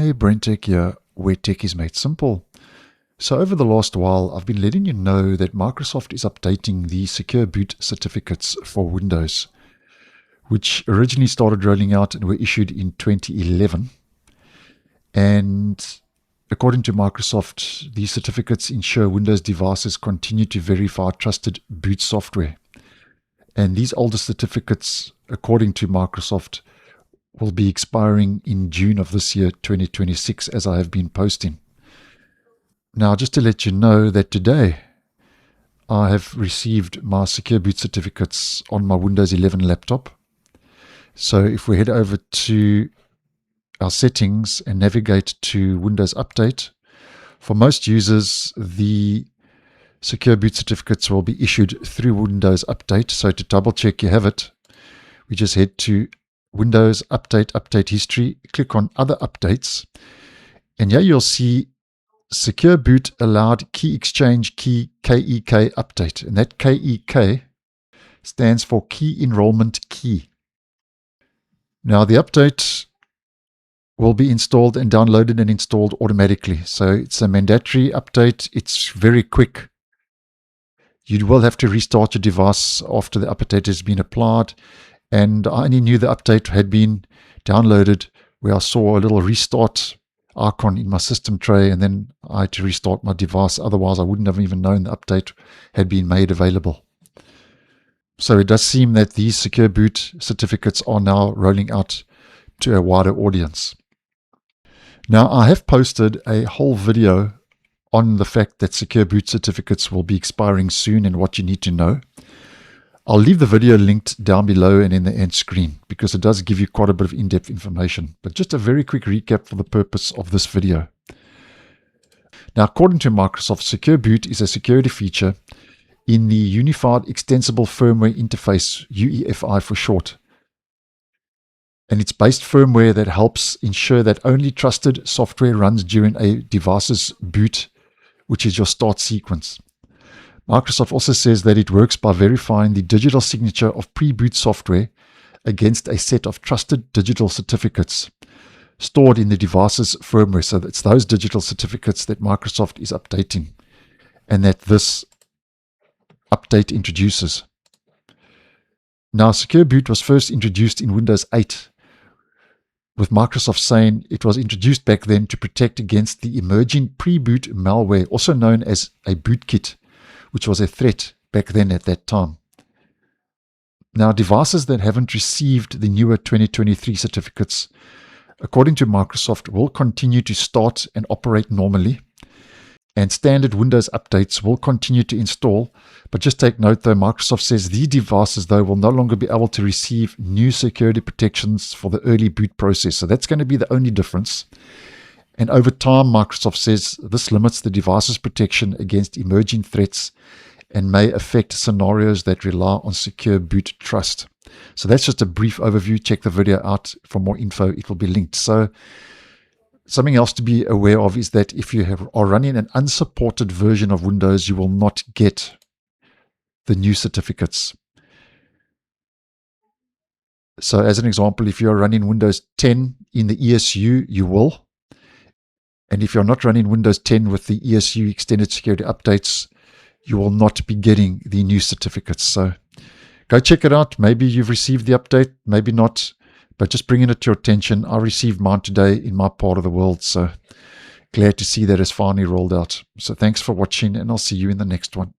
Hi, BrenTech here, where tech is made simple. So over the last while, I've been letting you know that Microsoft is updating the Secure Boot certificates for Windows, which originally started rolling out and were issued in 2011. And according to Microsoft, these certificates ensure Windows devices continue to verify trusted boot software. And these older certificates, according to Microsoft, will be expiring in June of this year, 2026, as I have been posting. Now, just to let you know that today I have received my Secure Boot certificates on my Windows 11 laptop. So if we head over to our settings and navigate to Windows Update, for most users, the Secure Boot certificates will be issued through Windows Update. So to double check you have it, we just head to Windows Update, Update History, click on Other Updates, and here you'll see Secure Boot Allowed Key Exchange Key KEK Update, and that KEK stands for Key Enrollment Key. Now the update will be installed and downloaded and installed automatically, so it's a mandatory update. It's very quick. You will have to restart your device after the update has been applied, and I only knew the update had been downloaded where I saw a little restart icon in my system tray, and then I had to restart my device. Otherwise, I wouldn't have even known the update had been made available. So it does seem that these Secure Boot certificates are now rolling out to a wider audience. Now, I have posted a whole video on the fact that Secure Boot certificates will be expiring soon and what you need to know. I'll leave the video linked down below and in the end screen because it does give you quite a bit of in-depth information. But just a very quick recap for the purpose of this video. Now, according to Microsoft, Secure Boot is a security feature in the Unified Extensible Firmware Interface, UEFI for short. And it's based firmware that helps ensure that only trusted software runs during a device's boot, which is your start sequence. Microsoft also says that it works by verifying the digital signature of pre-boot software against a set of trusted digital certificates stored in the device's firmware. So it's those digital certificates that Microsoft is updating and that this update introduces. Now, Secure Boot was first introduced in Windows 8, with Microsoft saying it was introduced back then to protect against the emerging pre-boot malware, also known as a bootkit, which was a threat back then at that time. Now, devices that haven't received the newer 2023 certificates, according to Microsoft, will continue to start and operate normally, and standard Windows updates will continue to install. But just take note though, Microsoft says these devices though will no longer be able to receive new security protections for the early boot process. So that's going to be the only difference. And over time, Microsoft says this limits the device's protection against emerging threats and may affect scenarios that rely on Secure Boot trust. So that's just a brief overview. Check the video out for more info. It will be linked. So something else to be aware of is that if you are running an unsupported version of Windows, you will not get the new certificates. So as an example, if you're running Windows 10 in the ESU, you will. And if you're not running Windows 10 with the ESU extended security updates, you will not be getting the new certificates. So go check it out. Maybe you've received the update, maybe not, but just bringing it to your attention. I received mine today in my part of the world. So glad to see that it's finally rolled out. So thanks for watching, and I'll see you in the next one.